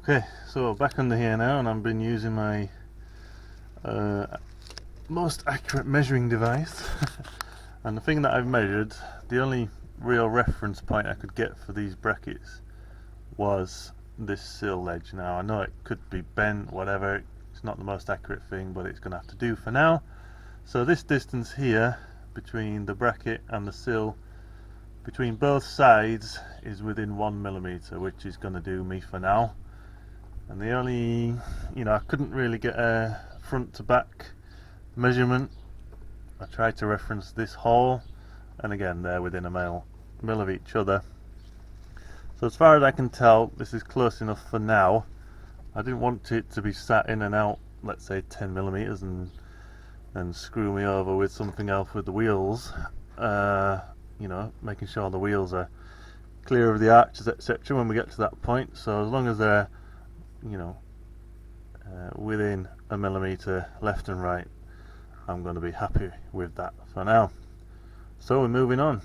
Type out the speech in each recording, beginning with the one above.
Okay, so back under here now, and I've been using my most accurate measuring device. And the thing that I've measured, the only real reference point I could get for these brackets was this sill edge. Now I know it could be bent, whatever, it's not the most accurate thing, but it's going to have to do for now. So this distance here between the bracket and the sill, between both sides, is within 1mm, which is going to do me for now. And the only, I couldn't really get a front to back measurement. I tried to reference this hole, and again they're within a mil of each other. So as far as I can tell, this is close enough for now. I didn't want it to be sat in and out, let's say 10mm, and screw me over with something else with the wheels. Making sure the wheels are clear of the arches, etc. when we get to that point. So as long as they're within a millimetre left and right, I'm going to be happy with that for now. So we're moving on.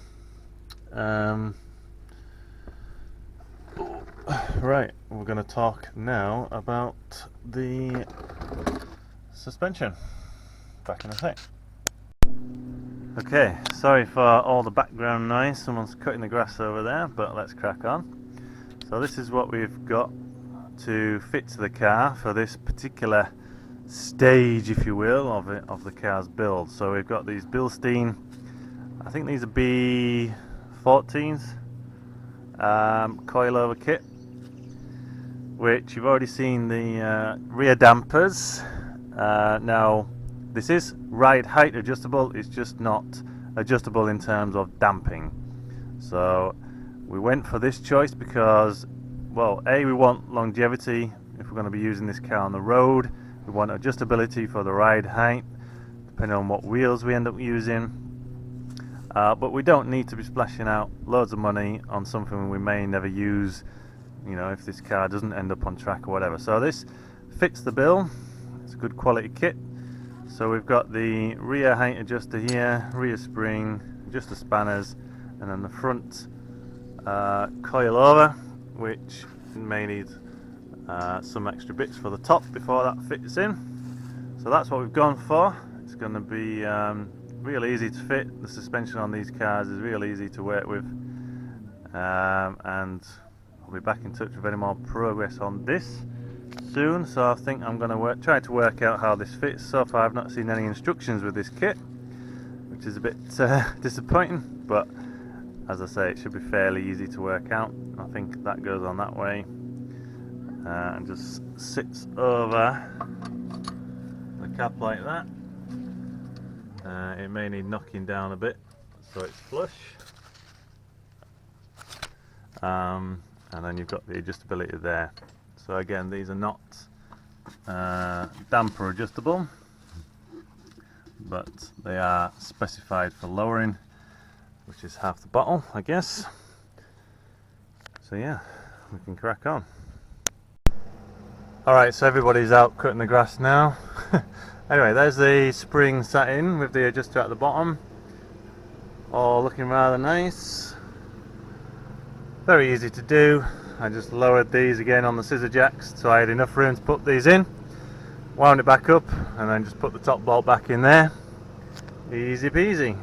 Right, we're going to talk now about the suspension. Back in a sec. Okay, sorry for all the background noise, someone's cutting the grass over there, but let's crack on. So this is what we've got to fit to the car for this particular stage, if you will, of the car's build. So we've got these Bilstein, I think these are B14s, coilover kit, which you've already seen the rear dampers. Now this is ride height adjustable, it's just not adjustable in terms of damping. So we went for this choice because, well, A, we want longevity if we're going to be using this car on the road. We want adjustability for the ride height, depending on what wheels we end up using. But we don't need to be splashing out loads of money on something we may never use, if this car doesn't end up on track or whatever. So this fits the bill. It's a good quality kit. So we've got the rear height adjuster here, rear spring, adjuster spanners, and then the front coil over, which may need some extra bits for the top before that fits in. So that's what we've gone for. It's going to be real easy to fit. The suspension on these cars is real easy to work with, and I'll be back in touch with any more progress on this soon. So I think I'm going to try to work out how this fits. So far I've not seen any instructions with this kit, which is a bit disappointing, but as I say, it should be fairly easy to work out. I think that goes on that way and just sits over the cap like that. It may need knocking down a bit so it's flush, and then you've got the adjustability there. So again, these are not damper adjustable, but they are specified for lowering, which is half the bottle, I guess. So yeah, we can crack on. Alright, so everybody's out cutting the grass now. Anyway, there's the spring sat in with the adjuster at the bottom, all looking rather nice. Very easy to do. I just lowered these again on the scissor jacks so I had enough room to put these in, wound it back up, and then just put the top bolt back in there. Easy peasy.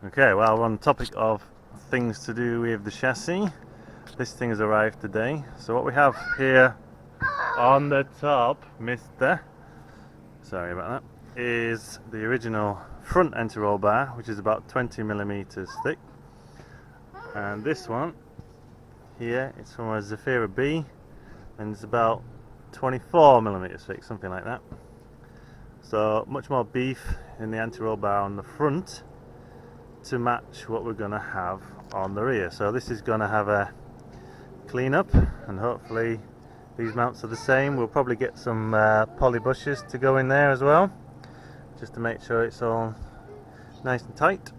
Okay, well, we're on the topic of things to do with the chassis. This thing has arrived today. So what we have here on the top, sorry about that, is the original front anti-roll bar, which is about 20mm thick. And this one here, it's from a Zafira B, and it's about 24mm thick, something like that. So much more beef in the anti-roll bar on the front to match what we're going to have on the rear. So this is going to have a clean up, and hopefully these mounts are the same. We'll probably get some poly bushes to go in there as well, just to make sure it's all nice and tight.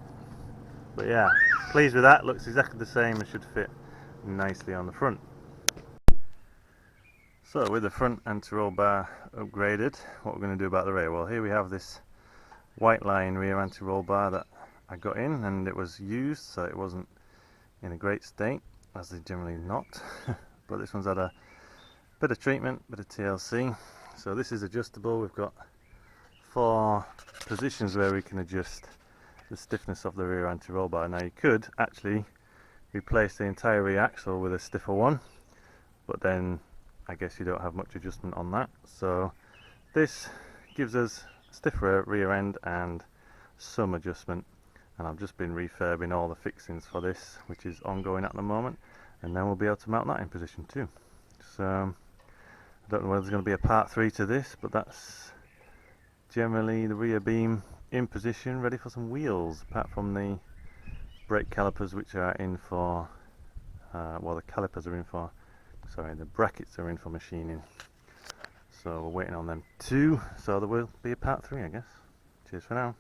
But yeah, pleased with that. Looks exactly the same and should fit nicely on the front. So with the front anti-roll bar upgraded, what we're going to do about the rear? Well, here we have this white line rear anti-roll bar that I got in, and it was used, so it wasn't in a great state, as they generally not. but this one's had a bit of treatment, bit of TLC. So this is adjustable. We've got 4 positions where we can adjust the stiffness of the rear anti-roll bar. Now you could actually replace the entire rear axle with a stiffer one, but then I guess you don't have much adjustment on that. So this gives us a stiffer rear end and some adjustment, and I've just been refurbing all the fixings for this, which is ongoing at the moment, and then we'll be able to mount that in position too. So I don't know whether there's going to be a part 3 to this, but that's generally the rear beam in position, ready for some wheels, apart from the brake calipers, which are in for well, the calipers are in for, sorry, the brackets are in for machining, so we're waiting on them too. So there will be a part 3, I guess. Cheers for now.